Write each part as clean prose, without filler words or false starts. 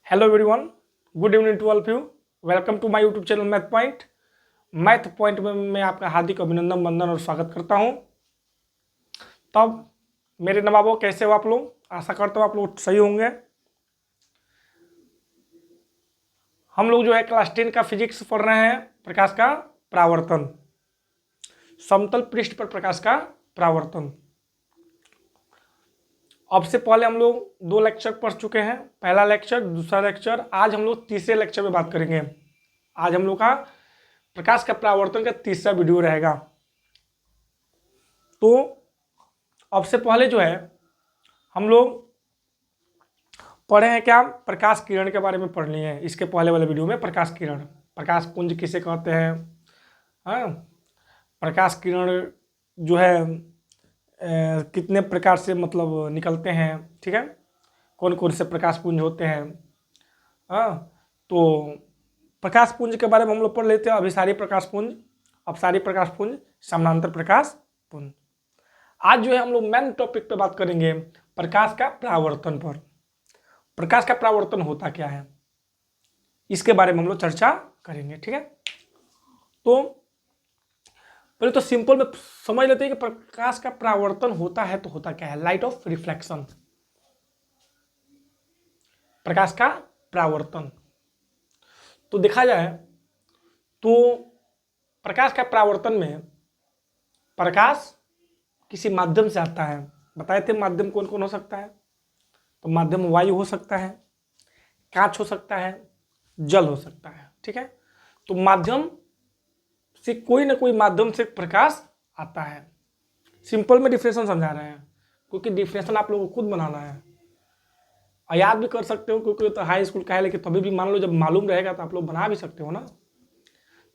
Hello everyone, good evening to all of you. Welcome to my YouTube channel Math Point. Math Point में मैं आपका हार्दिक अभिनंदन वंदन और स्वागत करता हूं। तब मेरे नवाबों, कैसे हो आप लोग? आशा करता हूं आप लोग सही होंगे। हम लोग जो है क्लास 10 का फिजिक्स पढ़ रहे हैं, प्रकाश का परावर्तन, समतल पृष्ठ पर प्रकाश का परावर्तन। अब से पहले हम लोग 2 लेक्चर पढ़ चुके हैं, पहला लेक्चर, दूसरा लेक्चर। आज हम लोग तीसरे लेक्चर में बात करेंगे। आज हम लोग का प्रकाश का परावर्तन का तीसरा वीडियो रहेगा। तो अब से पहले जो है हम लोग पढ़े हैं क्या, प्रकाश किरण के बारे में पढ़ लिए हैं। इसके पहले वाले वीडियो में प्रकाश किरण, प्रकाश पुंज किसे कहते हैं, हाँ, प्रकाश किरण जो है कितने प्रकार से मतलब निकलते हैं, ठीक है, कौन कौन से प्रकाश पुंज होते हैं। हाँ, तो प्रकाश पुंज के बारे में हम लोग पढ़ लेते हैं। अभिसारी प्रकाश पुंज, अपसारी प्रकाश पुंज, समानांतर प्रकाश पुंज। आज जो है हम लोग मेन टॉपिक पे बात करेंगे, प्रकाश का परावर्तन पर। प्रकाश का परावर्तन होता क्या है, इसके बारे में हम लोग चर्चा करेंगे, ठीक है। तो पहले तो सिंपल में समझ लेते हैं कि प्रकाश का परावर्तन होता है तो होता क्या है। लाइट ऑफ रिफ्लेक्शन, प्रकाश का परावर्तन। तो देखा जाए तो प्रकाश का परावर्तन में प्रकाश किसी माध्यम से आता है। बताए थे माध्यम कौन कौन हो सकता है, तो माध्यम वायु हो सकता है, कांच हो सकता है, जल हो सकता है, ठीक है। तो माध्यम से कोई ना कोई माध्यम से प्रकाश आता है। सिंपल में डिफरेंशन समझा रहे हैं, क्योंकि डिफरेंशन आप लोगों को खुद बनाना है और याद भी कर सकते हो, क्योंकि तो हाई स्कूल का है, लेकिन तभी भी मान लो जब मालूम रहेगा तो आप लोग बना भी सकते हो ना।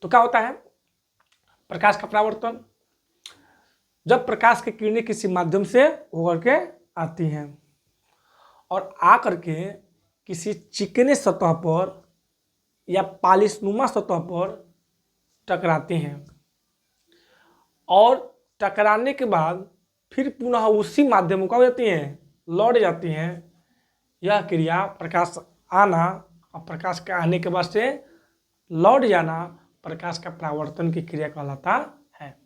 तो क्या होता है प्रकाश का परावर्तन? जब प्रकाश की किरणें किसी माध्यम से होकर के आती हैं और आकर के किसी चिकने सतह पर या पालिशनुमा सतह पर टकराती हैं और टकराने के बाद फिर पुनः उसी माध्यम को जाती हैं, लौट जाती हैं। यह क्रिया प्रकाश आना और प्रकाश के आने के बाद से लौट जाना प्रकाश का परावर्तन की क्रिया कहलाता है।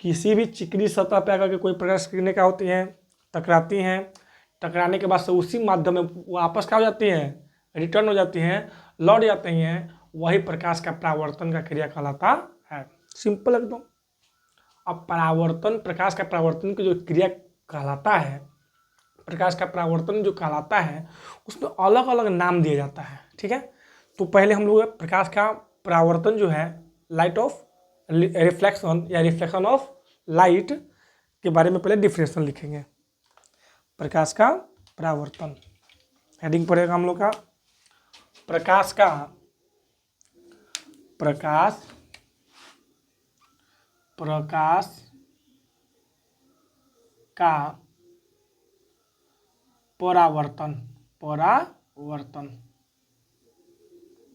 किसी भी चिकनी सतह पर आकर के कोई प्रकाश किरणें क्या होती हैं, टकराती हैं। टकराने के बाद से उसी माध्यम में वापस क्या हो जाती हैं, रिटर्न हो जाती हैं, लौट जाती हैं। वही प्रकाश का परावर्तन का क्रिया कहलाता है। सिंपल एकदम। अब परावर्तन, प्रकाश का परावर्तन की जो क्रिया कहलाता है, प्रकाश का परावर्तन जो कहलाता है, उसमें अलग अलग नाम दिया जाता है, ठीक है। तो पहले हम लोग प्रकाश का परावर्तन जो है, लाइट ऑफ रिफ्लेक्शन या रिफ्लेक्शन ऑफ लाइट के बारे में पहले डिफरेंशियल लिखेंगे। प्रकाश का परावर्तन हेडिंग पड़ेगा हम लोग का प्रकाश का परावर्तन,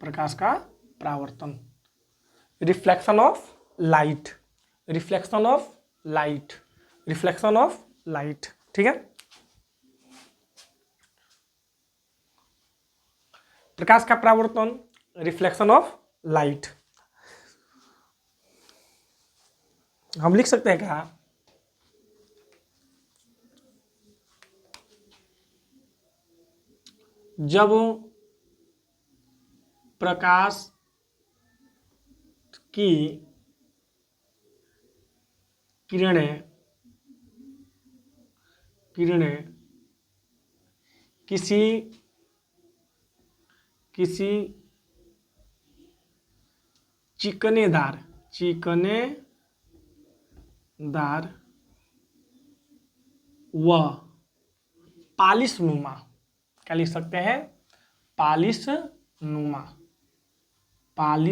प्रकाश का परावर्तन, रिफ्लेक्शन ऑफ लाइट, ठीक है। प्रकाश का परावर्तन, रिफ्लेक्शन ऑफ लाइट, हम लिख सकते हैं क्या, जब प्रकाश की किरणें किसी चिकनेदार व पालिशनुमा, क्या लिख सकते हैं, पालिशनुमा तल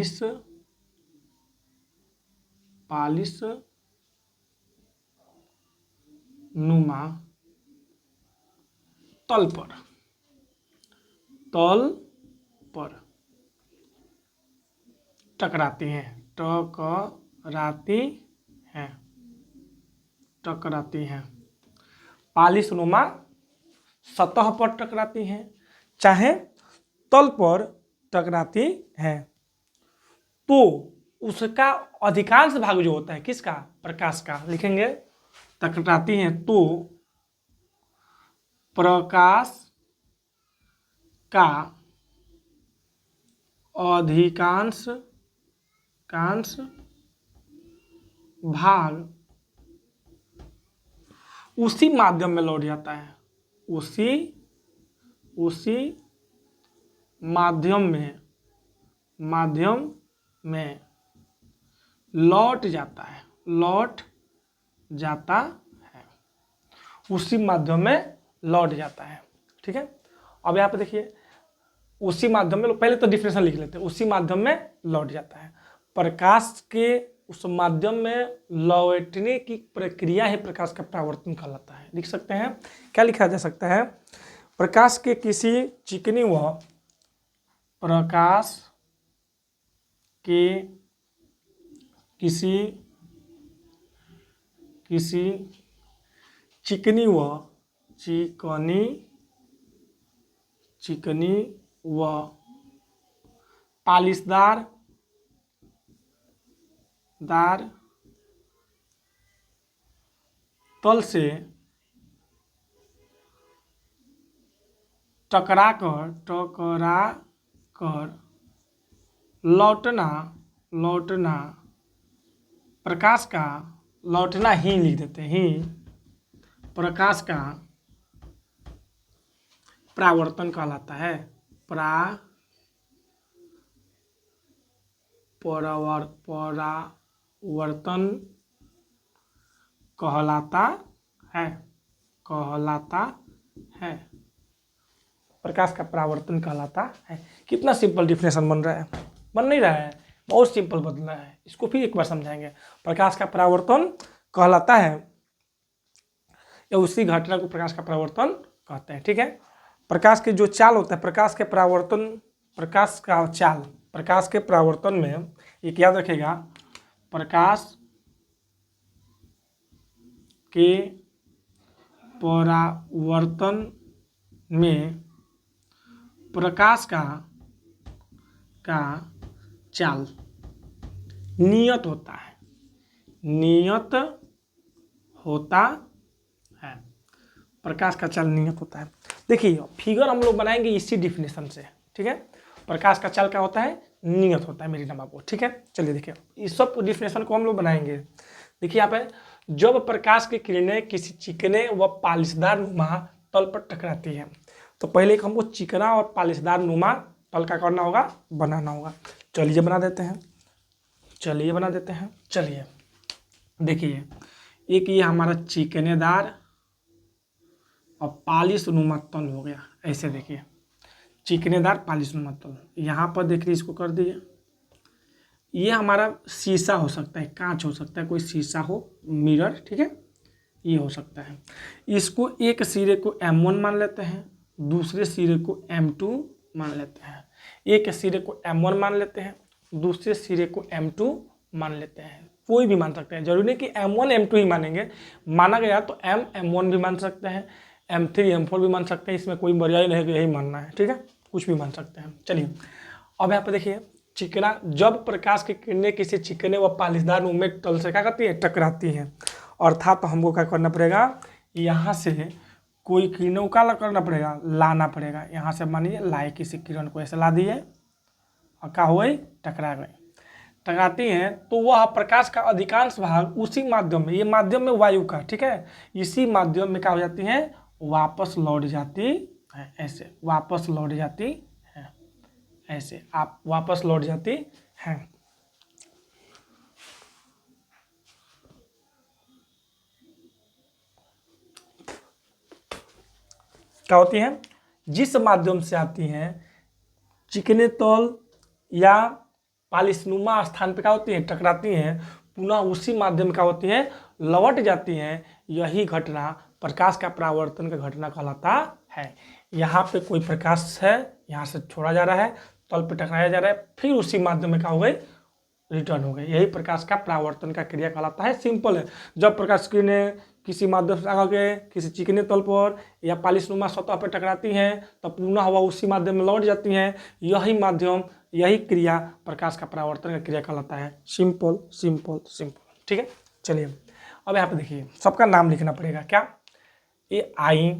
पर टकराती हैं, पालिशनुमा सतह पर टकराती हैं, चाहे तल पर टकराती है तो उसका अधिकांश भाग जो होता है किसका, प्रकाश का, लिखेंगे टकराती हैं तो प्रकाश का अधिकांश भाग उसी माध्यम में लौट जाता है, उसी माध्यम में लौट जाता है, उसी माध्यम में लौट जाता है। ठीक है, अब यहाँ पे देखिए उसी माध्यम में, पहले तो डिफिनेशन लिख लेते हैं। उसी माध्यम में लौट जाता है, प्रकाश के उस माध्यम में लौटने की प्रक्रिया ही प्रकाश का परावर्तन कहलाता है। लिख सकते हैं, क्या लिखा जा सकता है, प्रकाश के किसी चिकनी व प्रकाश के किसी चिकनी व पालिशदार तल से टकरा कर लौटना प्रकाश का, लौटना ही लिख देते हैं, प्रकाश का परावर्तन कहलाता है। परावर्तन कहलाता है, प्रकाश का परावर्तन कहलाता है। कितना सिंपल डिफिनेशन बन रहा है, बन नहीं रहा है, बहुत सिंपल बदलना है। इसको फिर एक बार समझाएंगे। प्रकाश का परावर्तन कहलाता है या उसी घटना को प्रकाश का परावर्तन कहते हैं। ठीक है, प्रकाश के जो चाल होता है, प्रकाश के परावर्तन में एक याद रखेगा, प्रकाश के परावर्तन में प्रकाश का चाल नियत होता है, प्रकाश का चाल नियत होता है। देखिए फिगर हम लोग बनाएंगे इसी डिफिनेशन से। ठीक है, प्रकाश का चाल क्या होता है, नियत होता है मेरी नाम आपको। ठीक है, चलिए देखिए इस सब डिफिनेशन को हम लोग बनाएंगे। देखिए यहाँ पे, जब प्रकाश की किरणें किसी चिकने व पालिशदार नुमा तल पर टकराती है, तो पहले एक हमको चिकना और पालिशदार नुमा तल का करना होगा, बनाना होगा। चलिए बना देते हैं। चलिए देखिए, एक ये हमारा चिकनेदार और पालिश नुमा तल हो गया। ऐसे देखिए, चिकनेदार पालिश नुमा तल, यहाँ पर देखिए इसको कर दिए। ये हमारा शीशा हो सकता है, कांच हो सकता है, कोई शीशा हो, मिरर। ठीक है, ये हो सकता है। इसको एक सिरे को M1 मान लेते हैं, दूसरे सिरे को M2 मान लेते हैं। एक सिरे को M1 मान लेते हैं, दूसरे सिरे को M2 मान लेते हैं। कोई भी मान सकते हैं, जरूरी नहीं कि M1 M2 ही मानेंगे। माना गया तो M1 भी मान सकते हैं, M3 M4 भी मान सकते हैं। इसमें कोई मर्यादा नहीं है, यही मानना है। ठीक है, कुछ भी मान सकते हैं। चलिए अब यहाँ पे देखिए, चिकना, जब प्रकाश की किरणें किसी चिकने व पालिशदार नुमा तल से क्या करती है, टकराती हैं, अर्थात तो हमको क्या करना पड़ेगा, यहाँ से कोई किरणों का करना पड़ेगा, लाना पड़ेगा। यहाँ से मानिए लाए किसी किरण को, ऐसे ला दिए और क्या हो गई, टकरा गई। टकराती हैं तो वह प्रकाश का अधिकांश भाग उसी माध्यम में, ये माध्यम में वायु का, ठीक है, इसी माध्यम में क्या हो जाती हैं, वापस लौट जाती है। ऐसे वापस लौट जाती है, ऐसे आप वापस लौट जाती हैं। क्या होती हैं, जिस माध्यम से आती हैं, चिकने तल या पालिशनुमा स्थान पे क्या होती है, टकराती हैं, पुनः उसी माध्यम क्या होती है, लौट जाती हैं। यही घटना प्रकाश का परावर्तन का घटना कहलाता है। यहाँ पे कोई प्रकाश है, यहाँ से छोड़ा जा रहा है, तल पे टकराया जा रहा है, फिर उसी माध्यम में क्या हो गई, रिटर्न हो गए। यही प्रकाश का परावर्तन का क्रिया कहलाता है। सिंपल है। जब प्रकाश किरणें किसी माध्यम से आगे किसी चिकने तल पर या पालिशनुमा सतह पर टकराती हैं तब पुनः वह उसी माध्यम में लौट जाती हैं। यही माध्यम, यही क्रिया प्रकाश का परावर्तन का क्रिया कहलाता है। Simple simple simple. ठीक है, चलिए अब यहाँ पे देखिए सबका नाम लिखना पड़ेगा। क्या? ये आई,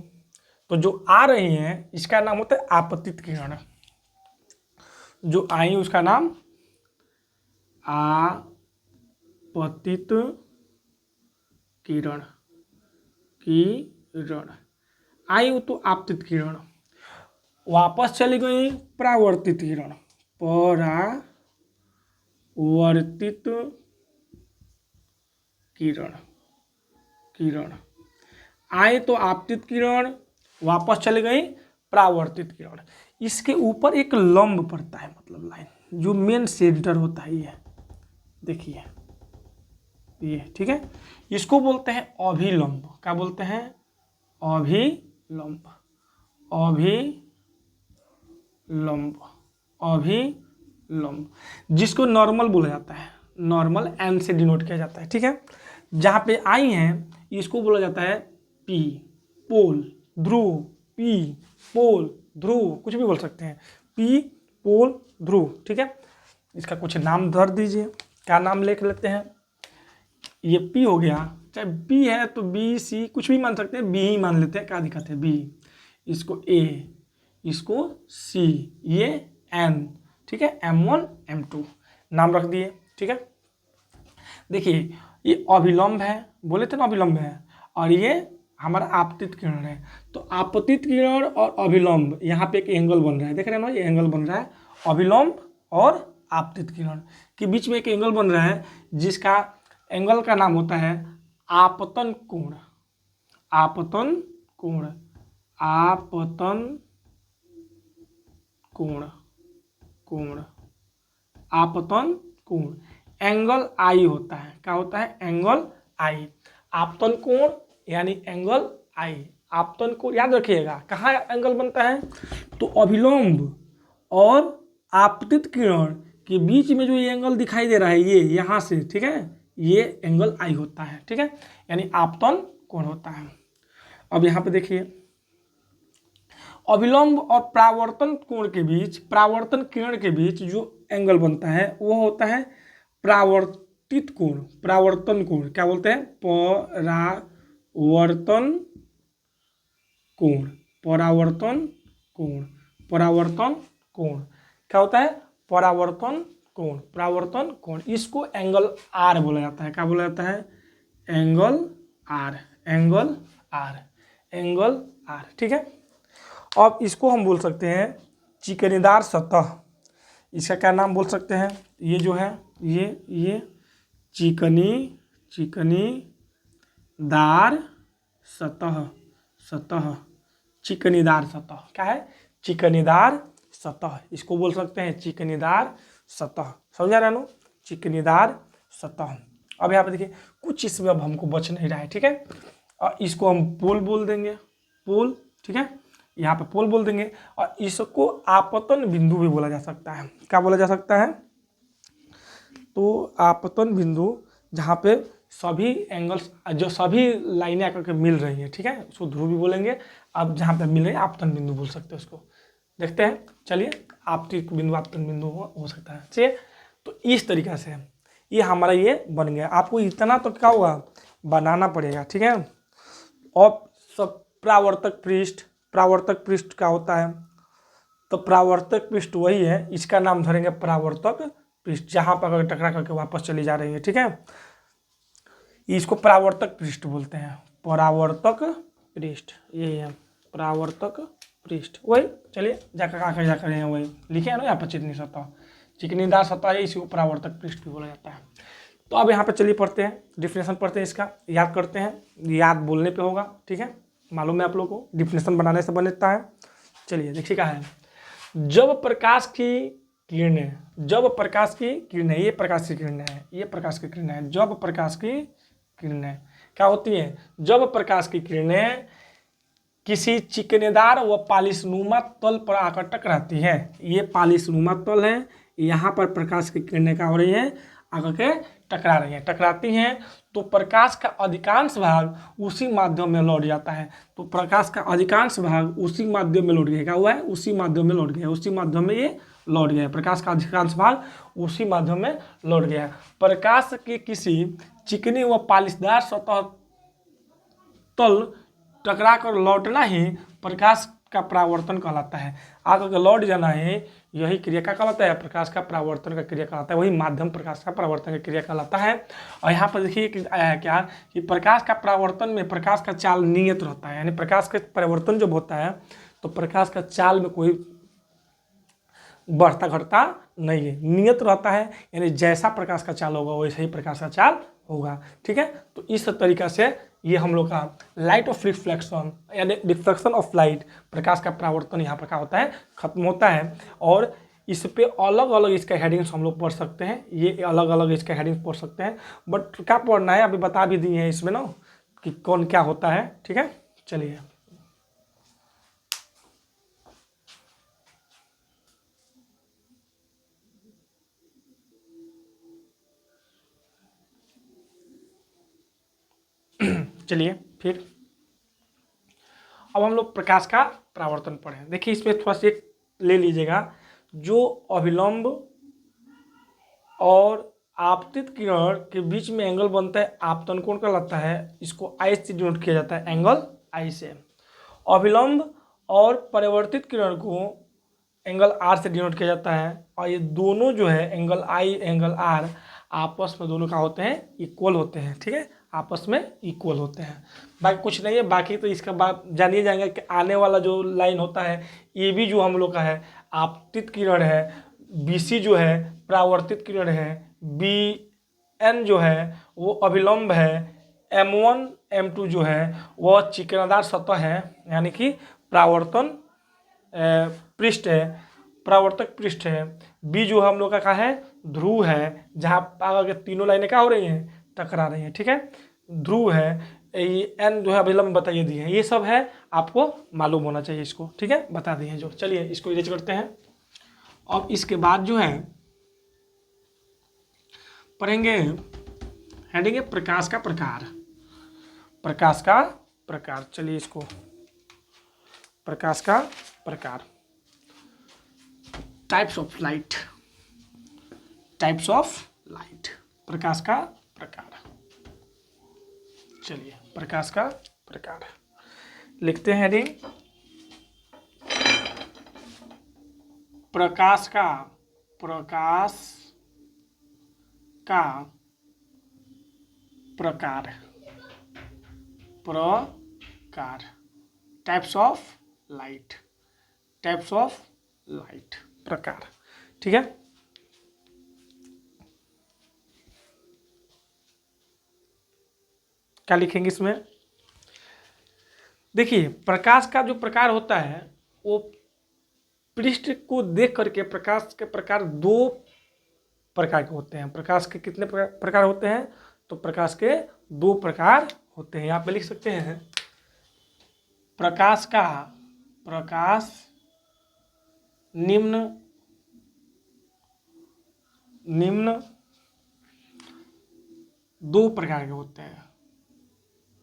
तो जो आ रही हैं इसका नाम होता है आपतित किरण। जो आई उसका नाम आपतित किरण। किरण आई तो आपतित किरण, वापस चली गई परावर्तित किरण। परावर्तित किरण। किरण आए तो आपतित किरण, वापस चली गई परावर्तित किरण। इसके ऊपर एक लंब पड़ता है, मतलब लाइन, जो मेन सेंटर होता है। ये देखिए ये, ठीक है, इसको बोलते हैं अभिलंब। क्या बोलते हैं? अभिलंब। अभिलंब। अभिलंब जिसको नॉर्मल बोला जाता है। नॉर्मल एन से डिनोट किया जाता है। ठीक है, जहाँ पे आई हैं इसको बोला जाता है पी, पोल, ध्रुव। पी, पोल, ध्रुव, कुछ भी बोल सकते हैं। पी, पोल, ध्रुव। ठीक है, इसका कुछ नाम धर दीजिए। क्या नाम लिख लेते हैं? ये पी हो गया, चाहे बी है तो बी सी कुछ भी मान सकते हैं, बी ही मान लेते हैं, क्या दिक्कत है? बी, इसको ए, इसको सी, ये एन। ठीक है, M1 M2 नाम रख दिए। ठीक है, देखिए ये अभिलंब है, बोले थे ना अभिलंब है, और ये हमारा आपतित किरण है। तो आपतित किरण और अभिलंब, यहाँ पे एक एंगल बन रहा है, देख रहे हैं ना, ये एंगल बन रहा है। अभिलंब और आपतित किरण के बीच में एक एंगल बन रहा है, जिसका एंगल का नाम होता है आपतन कोण। आपतन कोण। आपतन कोण। कोण। आपतन कोण। एंगल आई होता है। क्या होता है? एंगल आई। आपतन कोण यानी एंगल आई। आपतन कोण याद रखिएगा, कहाँ एंगल बनता है? तो अभिलंब और आपतित किरण के बीच में जो ये एंगल दिखाई दे रहा है, ये यहाँ से, ठीक है, ये एंगल आई होता है। ठीक है, यानी आपतन कोण होता है। अब यहाँ पे देखिए अभिलंब और परावर्तन कोण के बीच, परावर्तन किरण के बीच जो एंगल बनता है वो होता है परावर्तित कोण। परावर्तन कोण क्या बोलते हैं? परावर्तन कोण। परावर्तन कोण। परावर्तन कोण क्या होता है? परावर्तन कोण। परावर्तन कोण, इसको एंगल आर बोला जाता है। क्या बोला जाता है? Angle R. Angle R. Angle R. ठीक है, अब इसको हम बोल सकते हैं चिकनीदार सतह। इसका क्या नाम बोल सकते हैं? ये जो है ये चिकनीदार सतह। सतह, चिकनीदार सतह क्या है? चिकनीदार सतह, इसको बोल सकते हैं चिकनीदार सतह। समझा रहे नो? चिकनीदार सतह। अब यहाँ पे देखिए कुछ इसमें अब हमको बच नहीं रहा है। ठीक है, और इसको हम पोल बोल देंगे। पोल, ठीक है, यहाँ पे पोल बोल देंगे। और इसको आपतन बिंदु भी बोला जा सकता है। क्या बोला जा सकता है? तो आपतन बिंदु, जहाँ पे सभी एंगल्स, जो सभी लाइनें आकर के मिल रही हैं, ठीक है, उसको ध्रुव भी बोलेंगे। अब जहाँ पे मिल रही है आपतन बिंदु बोल सकते हैं उसको। देखते हैं, चलिए, आपतित बिंदु आपतन बिंदु हो सकता है। ठीक है, तो इस तरीक़ा से ये हमारा ये बन गया। आपको इतना तो क्या होगा, बनाना पड़ेगा। ठीक है, और सब परावर्तक पृष्ठ। परावर्तक पृष्ठ क्या होता है? तो परावर्तक पृष्ठ वही है, इसका नाम धरेंगे परावर्तक पृष्ठ, जहाँ पर अगर टकरा करके वापस चली जा रही है। ठीक है, इसको परावर्तक पृष्ठ बोलते हैं। परावर्तक पृष्ठ यही है, परावर्तक पृष्ठ वही। चलिए जाकर आकर जाकर यहाँ वही लिखे है ना, यहाँ पर चिकनी सतह, चिकनीदार सतह है, इसी को परावर्तक पृष्ठ भी बोला जाता है। तो अब यहाँ पे चलिए पढ़ते हैं, डिफिनेशन पढ़ते हैं, इसका याद करते हैं। याद बोलने पे होगा, ठीक है, मालूम है आप लोगों को, डिफिनेशन बनाने से बनता है। चलिए देखिए क्या है, जब प्रकाश की किरणें, जब प्रकाश की किरणें, ये प्रकाश की किरणें हैं, ये प्रकाश की किरणें हैं, जब प्रकाश की किरणें क्या होती हैं? जब प्रकाश की किरणें किसी चिकनेदार व पालिशनुमा तल पर आकर टकराती है। ये पालिशनुमा तल है, यहाँ पर प्रकाश की किरणें क्या हो रही हैं? आकर के टकरा रही हैं, टकराती हैं तो प्रकाश का अधिकांश भाग उसी माध्यम में लौट जाता है। तो प्रकाश का अधिकांश भाग उसी माध्यम में लौट गया, क्या हुआ है, उसी माध्यम में लौट गया, उसी माध्यम में ये लौट गया। प्रकाश का अधिकांश भाग उसी माध्यम में लौट गया। प्रकाश के किसी चिकनी व पालिशदार सतह तल टकरा कर लौटना ही प्रकाश का परावर्तन कहलाता है। आकर के लौट जाना है, यही क्रिया का कहलाता है, प्रकाश का परावर्तन का क्रिया कहलाता है, वही माध्यम प्रकाश का परावर्तन का क्रिया कहलाता है। और यहाँ पर देखिए आया है क्या कि प्रकाश का परावर्तन में प्रकाश का चाल नियत रहता है, यानी प्रकाश का परिवर्तन जब होता है तो प्रकाश का चाल में कोई बढ़ता घटता नहीं है, नियत रहता है, यानी जैसा प्रकाश का चाल होगा वैसे ही प्रकाश का चाल होगा। ठीक है, तो इस तरीका से ये हम लोग का लाइट ऑफ रिफ्लेक्शन यानी डिफ्लेक्शन ऑफ लाइट, प्रकाश का परावर्तन यहाँ पर क्या होता है, खत्म होता है। और इस पे अलग अलग इसका हेडिंग्स हम लोग पढ़ सकते हैं, ये अलग अलग इसका हेडिंग्स पढ़ सकते हैं, बट क्या पढ़ना है अभी बता भी दिए हैं इसमें ना कि कौन क्या होता है। ठीक है, चलिए चलिए फिर अब हम लोग प्रकाश का परावर्तन पढ़ें। देखिए इसमें थोड़ा सा एक ले लीजिएगा, जो अभिलंब और आपतित किरण के बीच में एंगल बनता है आपतन कोण कहलाता है, इसको आई से डिनोट किया जाता है, एंगल आई से। अभिलंब और परिवर्तित किरण को एंगल आर से डिनोट किया जाता है। और ये दोनों जो है एंगल आई एंगल आर आपस में दोनों का होते हैं इक्वल होते हैं। ठीक है, आपस में इक्वल होते हैं, बाकी कुछ नहीं है। बाकी तो इसका बात जानिए जाएंगे कि आने वाला जो लाइन होता है ये भी जो हम लोग का है आपतित किरण है, बी सी जो है परावर्तित किरण है, बी एन जो है वो अभिलंब है, M1 M2 जो है वह चिकनादार सतह है यानी कि परावर्तन पृष्ठ है, परावर्तक पृष्ठ है। बी जो हम लोग का है ध्रुव है, जहाँ आगे तीनों लाइनें क्या हो रही हैं, टकरा रही हैं। ठीक है, ध्रुव है, ये एन जो है अभिलंब बताइए दिए हैं, ये सब है आपको मालूम होना चाहिए इसको। ठीक है, बता दिए हैं जो। चलिए इसको इरेज करते हैं। अब इसके बाद जो है पढ़ेंगे हेडिंग है प्रकाश का प्रकार, प्रकाश का प्रकार। चलिए इसको प्रकाश का प्रकार, types of light, types of light, प्रकाश का प्रकार। चलिए प्रकाश का प्रकार लिखते हैं हेडिंग, प्रकाश का प्रकाश का प्रकार, प्रकार, types of light, types of light, प्रकार। ठीक है, क्या लिखेंगे इसमें, देखिए प्रकाश का जो प्रकार होता है वो पृष्ठ को देख करके प्रकाश के प्रकार दो प्रकार के होते हैं। प्रकाश के कितने प्रकार होते हैं, तो प्रकाश के दो प्रकार होते हैं। यहाँ पे लिख सकते हैं प्रकाश का प्रकाश निम्न निम्न दो प्रकार के होते हैं,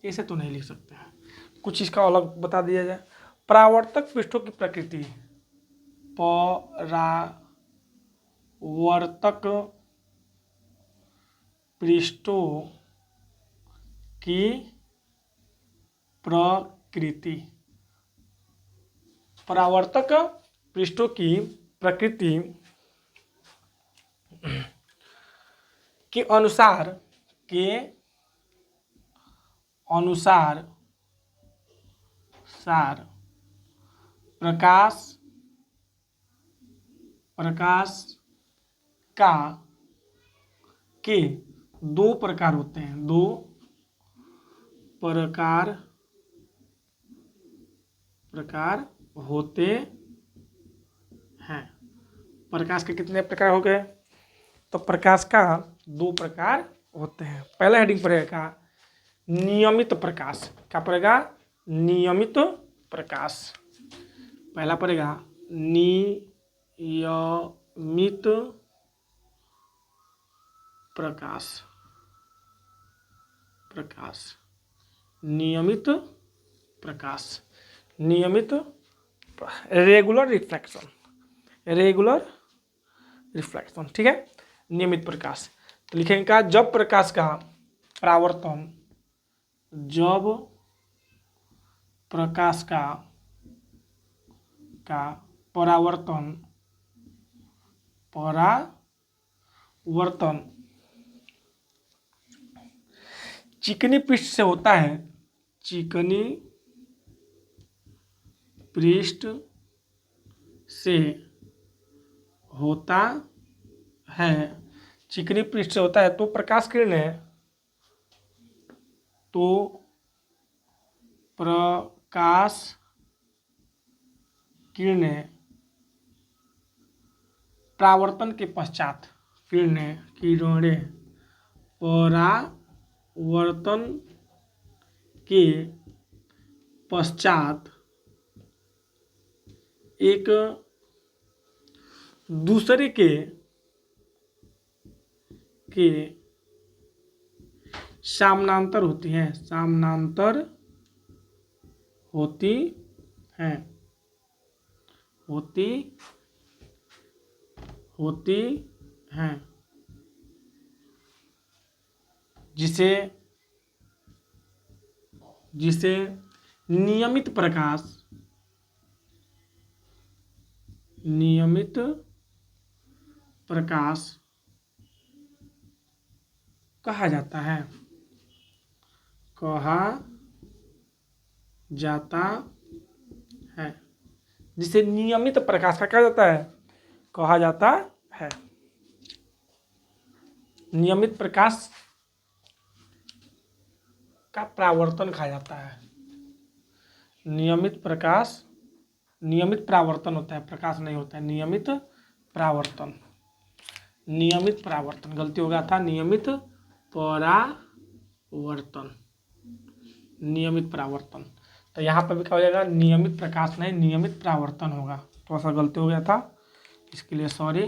ऐसे तो नहीं लिख सकते हैं, कुछ इसका अलग बता दिया जाए। परावर्तक पृष्ठों की प्रकृति, परावर्तक पृष्ठों की प्रकृति, परावर्तक पृष्ठों की प्रकृति के अनुसार प्रकाश का के दो प्रकार होते हैं, दो प्रकार होते हैं। प्रकाश के कितने प्रकार हो गए, तो प्रकाश का दो प्रकार होते हैं। पहला हेडिंग पड़ेगा नियमित प्रकाश, क्या पड़ेगा, नियमित प्रकाश। पहला पड़ेगा नियमित प्रकाश, प्रकाश, नियमित प्रकाश, नियमित, रेगुलर रिफ्लेक्शन, रेगुलर रिफ्लेक्शन, ठीक है, नियमित प्रकाश। तो लिखेंगे क्या, जब प्रकाश का परावर्तन, जब प्रकाश का परावर्तन, परावर्तन चिकनी पृष्ठ से होता है, चिकनी पृष्ठ से होता है, चिकनी पृष्ठ से होता है, तो प्रकाश किरणें, तो प्रकाश किरणें परावर्तन के पश्चात, किरणें परावर्तन के पश्चात एक दूसरे के समानांतर होती हैं, समानांतर होती हैं, होती हैं, जिसे नियमित प्रकाश, नियमित प्रकाश कहा जाता है, कहा जाता है, जिसे नियमित प्रकाश का कहा जाता है, कहा जाता है। नियमित प्रकाश का परावर्तन कहा जाता है, नियमित प्रकाश, नियमित परावर्तन होता है, प्रकाश नहीं होता है, नियमित परावर्तन, नियमित परावर्तन, गलती हो गया था, नियमित परावर्तन, नियमित परावर्तन। तो यहाँ पर भी क्या हो जाएगा, नियमित प्रकाश नहीं, नियमित परावर्तन होगा, थोड़ा सा गलती हो गया था, इसके लिए सॉरी,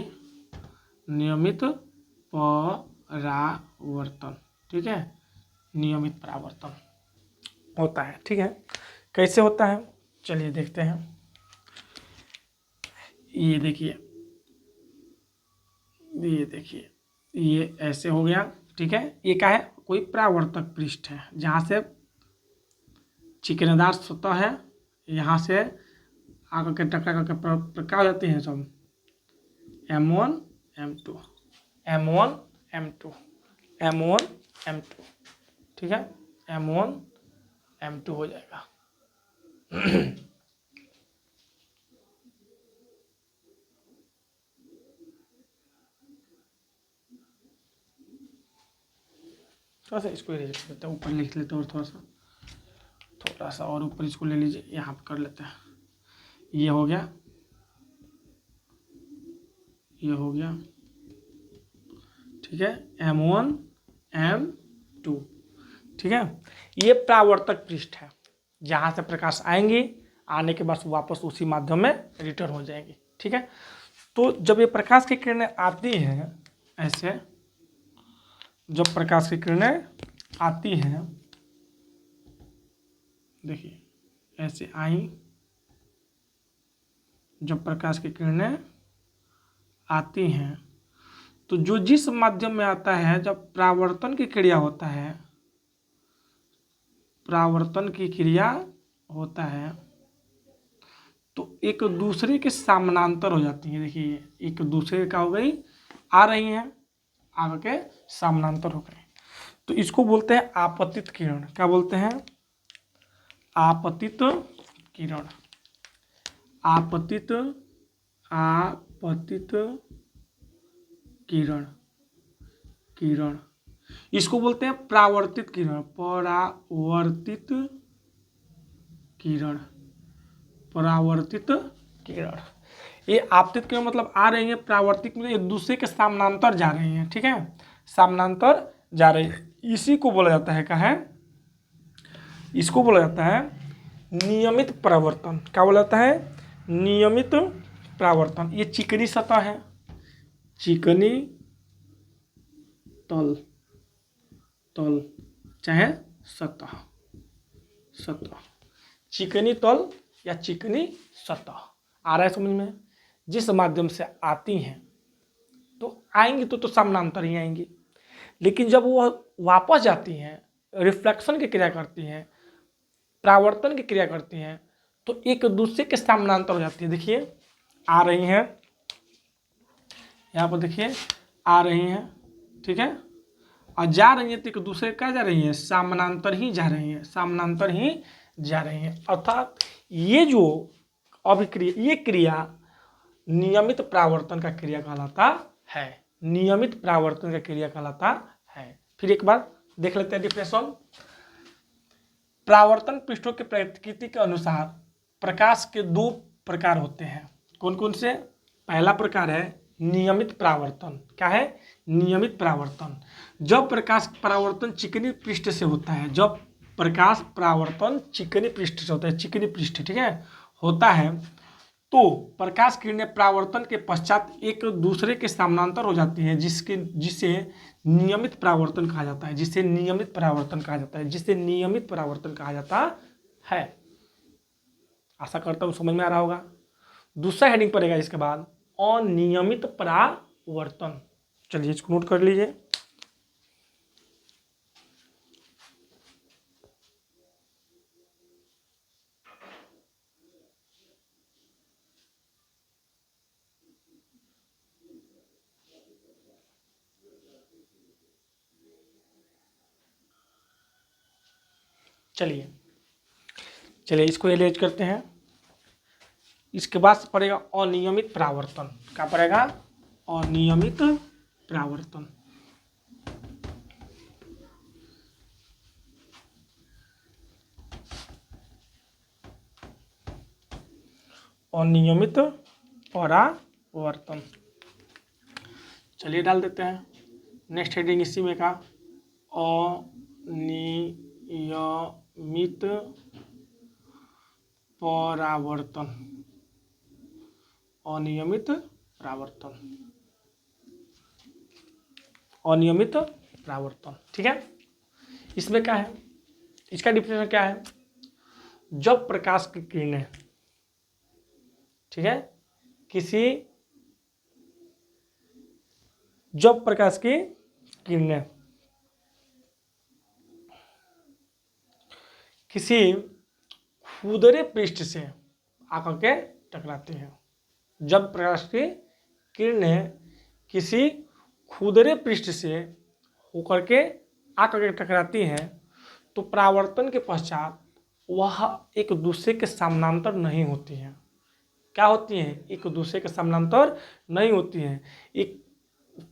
नियमित परावर्तन, ठीक है, नियमित परावर्तन होता है, ठीक है। कैसे होता है, चलिए देखते हैं। ये देखिए, ये देखिए, ये ऐसे हो गया, ठीक है। ये क्या है, कोई परावर्तक पृष्ठ है, जहाँ से चिकनेदार सतह है, यहाँ से आकर के टकरा करके प्रकाश हो जाती हैं सब, M1 M2, M1 M2, M1 M2, ठीक है, M1 M2 हो जाएगा। थोड़ा सा इसको इरेज कर लेते हैं, ऊपर लिख लेते हैं, और थोड़ा सा और ऊपर इसको ले लीजिए, यहाँ पर कर लेते हैं। ये हो गया, ये हो गया, ठीक है, M1 M2, ठीक है। ये परावर्तक पृष्ठ है, जहाँ से प्रकाश आएंगी, आने के बाद वापस उसी माध्यम में रिटर्न हो जाएंगी, ठीक है। तो जब ये प्रकाश की किरणें आती हैं, ऐसे जब प्रकाश की किरणें आती हैं, देखिए ऐसे आई, जब प्रकाश की किरणें आती हैं, तो जो जिस माध्यम में आता है, जब परावर्तन की क्रिया होता है, परावर्तन की क्रिया होता है, तो एक दूसरे के समानांतर हो जाती है। देखिए एक दूसरे का हो गई, आ रही हैं, आगे के समानांतर हो गए, तो इसको बोलते हैं आपतित किरण। क्या बोलते हैं, आपतित किरण, आपतित, आपतित किरण, किरण, इसको बोलते हैं परावर्तित किरण, परावर्तित किरण, परावर्तित किरण। ये आपतित किरण मतलब आ रही है, परावर्तित मतलब एक दूसरे के समानांतर जा रही हैं, ठीक है, समानांतर जा रही है, इसी को बोला जाता है, क्या है, इसको बोला जाता है नियमित परावर्तन। क्या बोला जाता है, नियमित परावर्तन। ये चिकनी सतह है, चिकनी तल, तल चाहे सतह, सतह, चिकनी तल या चिकनी सतह। आ रहा है समझ में? जिस माध्यम से आती हैं तो आएंगी तो समानांतर ही आएंगी, लेकिन जब वो वापस जाती हैं, रिफ्लेक्शन की क्रिया करती हैं, परावर्तन की क्रिया करती हैं, तो एक दूसरे के समानांतर हो जाती है। देखिए आ रही हैं, यहाँ पर देखिए आ रही हैं, ठीक है, और जा रही हैं तो एक दूसरे क्या जा रही हैं, समानांतर ही जा रही हैं, समानांतर ही जा रही हैं। अर्थात ये जो अभिक्रिया, ये क्रिया नियमित परावर्तन का क्रिया कहलाता है, नियमित परावर्तन का क्रिया कहलाता है। फिर एक बार देख लेते हैं डिफिनेशन। परावर्तन पृष्ठों की प्रकृति के अनुसार प्रकाश के दो प्रकार होते हैं। कौन कौन से? पहला प्रकार है नियमित परावर्तन। क्या है? नियमित परावर्तन। जब प्रकाश परावर्तन चिकनी पृष्ठ से होता है, जब प्रकाश परावर्तन चिकनी पृष्ठ से होता है, चिकनी पृष्ठ, ठीक है, होता है, तो प्रकाश किरणें परावर्तन के पश्चात एक दूसरे के समानांतर हो जाती हैं, जिसे नियमित परावर्तन कहा जाता है, जिसे नियमित परावर्तन कहा जाता है, जिसे नियमित परावर्तन कहा जाता है। आशा करता हूँ समझ में आ रहा होगा। दूसरा हेडिंग पड़ेगा इसके बाद, अनियमित परावर्तन। चलिए इसको नोट कर लीजिए। चलिए इसको एलेज करते हैं। इसके बाद पड़ेगा अनियमित परावर्तन। क्या पड़ेगा? अनियमित परावर्तन। अनियमित परावर्तन, चलिए डाल देते हैं। नेक्स्ट हेडिंग इसी में का, अनियमित परावर्तन, अनियमित परावर्तन, अनियमित परावर्तन, ठीक है। इसमें क्या है, इसका डिफिनेशन क्या है? जब प्रकाश की किरणें, ठीक है, जब प्रकाश की किरणें किसी खुदरे पृष्ठ से आकर के टकराती हैं, जब प्रकाश की किरणें किसी खुदरे पृष्ठ से होकर के आकर के टकराती हैं, तो परावर्तन के पश्चात वह एक दूसरे के समानांतर नहीं होती हैं। क्या होती हैं? एक दूसरे के समानांतर नहीं होती हैं, एक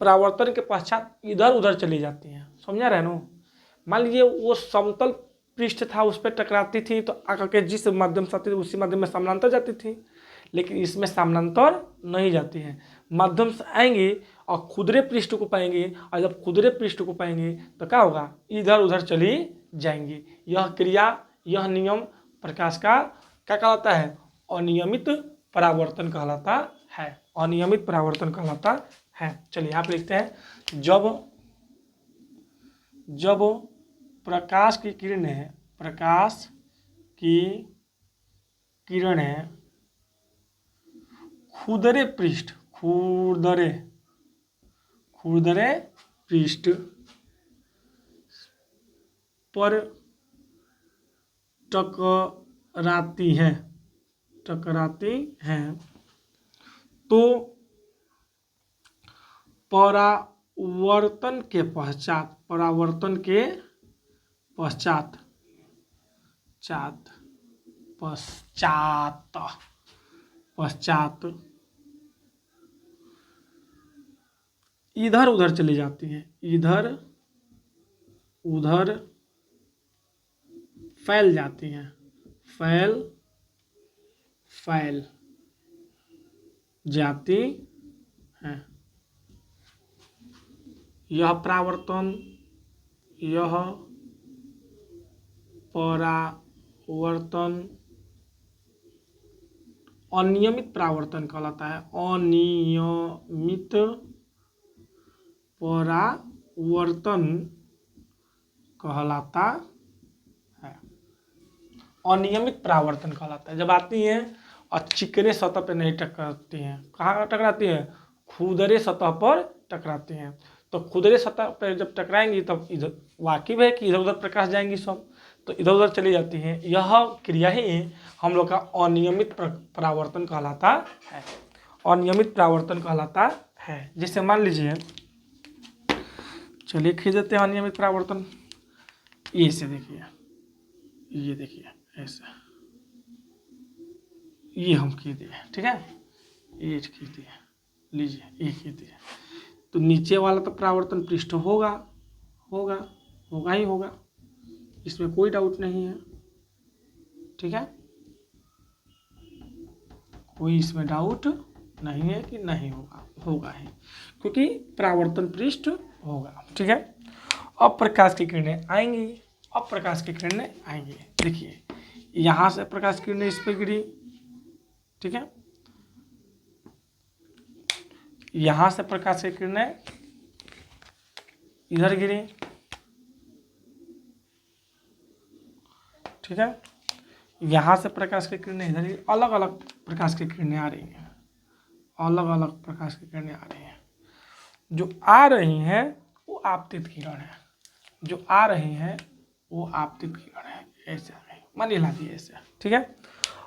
परावर्तन के पश्चात इधर उधर चली जाती हैं। समझा रहे नो? मान लीजिए वो समतल पृष्ठ था, उस पर टकराती थी तो आकर के जिस माध्यम से आती थी उसी माध्यम में समानांतर जाती थी, लेकिन इसमें समानांतर नहीं जाती हैं, माध्यम से आएंगी और खुदरे पृष्ठ को पाएंगे, और जब खुदरे पृष्ठ को पाएंगे तो क्या होगा? इधर उधर चली जाएंगी। यह क्रिया, यह नियम प्रकाश का क्या कहलाता है? अनियमित परावर्तन कहलाता है, अनियमित परावर्तन कहलाता है। चलिए यहाँ पे लिखते हैं, जब प्रकाश की किरणें खुदरे पृष्ठ पर टकराती हैं तो परावर्तन के पश्चात इधर उधर चली जाती हैं, इधर उधर फैल जाती हैं, फैल जाती हैं। यह परावर्तन अनियमित परावर्तन कहलाता है, अनियमित परावर्तन परावर्तन कहलाता है। अनियमित परावर्तन कहलाता है। जब आती हैं और चिकने सतह पर नहीं टकराती हैं, कहाँ टकराती हैं? खुरदरे सतह पर टकराती हैं। तो खुरदरे सतह पर जब टकराएंगी तब इधर वाकिफ है कि इधर उधर प्रकाश जाएंगी सब, तो इधर उधर चली जाती हैं। यह क्रिया ही हम लोग का अनियमित परावर्तन कहलाता है। अनियमित परावर्तन कहलाता है। जैसे मान लीजिए, चलिए खींच देते हैं अनियमित परावर्तन। ये से देखिए, ये देखिए ऐसे, ये हम खींच दिए, ठीक है, ये खींच दिए, लीजिए ये खींच दिए। तो नीचे वाला तो परावर्तन पृष्ठ होगा होगा होगा ही होगा, इसमें कोई डाउट नहीं है, ठीक है, कोई इसमें डाउट नहीं है कि नहीं होगा, होगा ही, क्योंकि परावर्तन पृष्ठ होगा, ठीक है। अब प्रकाश की किरणें आएंगी, अब प्रकाश की किरणें आएंगी। देखिए यहाँ से प्रकाश किरणें इस पर गिरी, ठीक है, यहाँ से प्रकाश की किरणें इधर गिरी, ठीक है, यहाँ से प्रकाश की किरणें इधर गिरी। अलग अलग प्रकाश की किरणें आ रही हैं, अलग अलग प्रकाश की किरणें आ रही हैं। जो आ रही हैं वो आपतित किरण है, जो आ रही हैं वो आपतित किरण है, ऐसे आ गई, मान ला दिए ऐसे, ठीक है।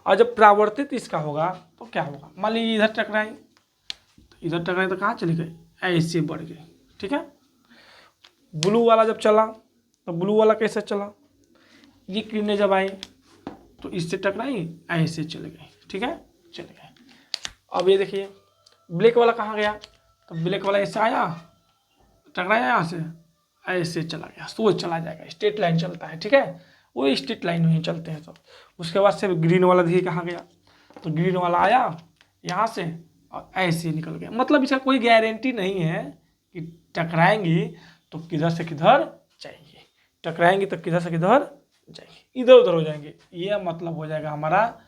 और जब परावर्तित इसका होगा तो क्या होगा? मान लीजिए इधर टकराई, तो इधर टकराई तो कहाँ चली गई? ऐसे बढ़ गई, ठीक है। ब्लू वाला जब चला तो ब्लू वाला कैसे चला? ये किरणें जब आई तो इससे टकराई, ऐसे चले गई, ठीक है, चले गए। अब ये देखिए ब्लैक वाला कहाँ गया? तो ब्लैक वाला ऐसे आया, टकराया यहाँ से, ऐसे चला गया, सोच चला जाएगा, स्ट्रेट लाइन चलता है, ठीक है, वो स्ट्रेट लाइन में ही चलते हैं सब। उसके बाद से ग्रीन वाला देखिए कहाँ गया, तो ग्रीन वाला आया यहाँ से और ऐसे निकल गया। मतलब इसका कोई गारंटी नहीं है कि टकराएंगी तो किधर से किधर जाएंगे, टकराएंगे तो किधर से किधर जाएंगे, इधर उधर हो जाएंगे। ये मतलब हो जाएगा हमारा,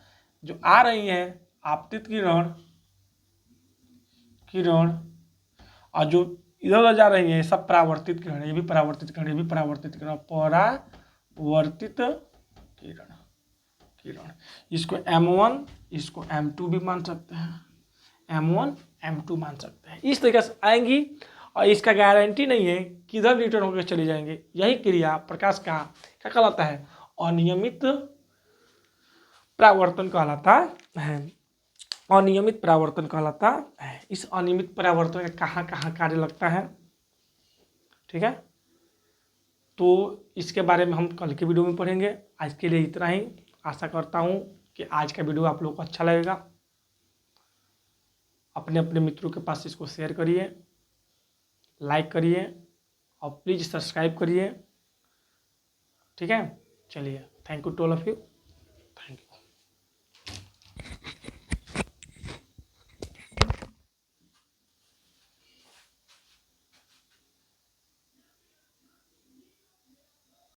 जो आ रही है आपतित किरण और जो इधर उधर जा रही है सब परावर्तित किरण, ये भी परावर्तित किरण, ये भी परावर्तित किरण, परावर्तित किरण। इसको M1 इसको M2 भी मान सकते हैं, M1 M2 मान सकते हैं। इस तरीके से आएंगी और इसका गारंटी नहीं है किधर रिटर्न होकर चली जाएंगे। यही क्रिया प्रकाश का क्या कहलाता है? अनियमित परावर्तन कहलाता है। अनियमित परावर्तन कहलाता है। इस अनियमित परावर्तन का कहाँ कहाँ कार्य लगता है, ठीक है, तो इसके बारे में हम कल के वीडियो में पढ़ेंगे। आज के लिए इतना ही। आशा करता हूँ कि आज का वीडियो आप लोगों को अच्छा लगेगा। अपने अपने मित्रों के पास इसको शेयर करिए, लाइक करिए और प्लीज़ सब्सक्राइब करिए, ठीक है। चलिए, thank you to all of you.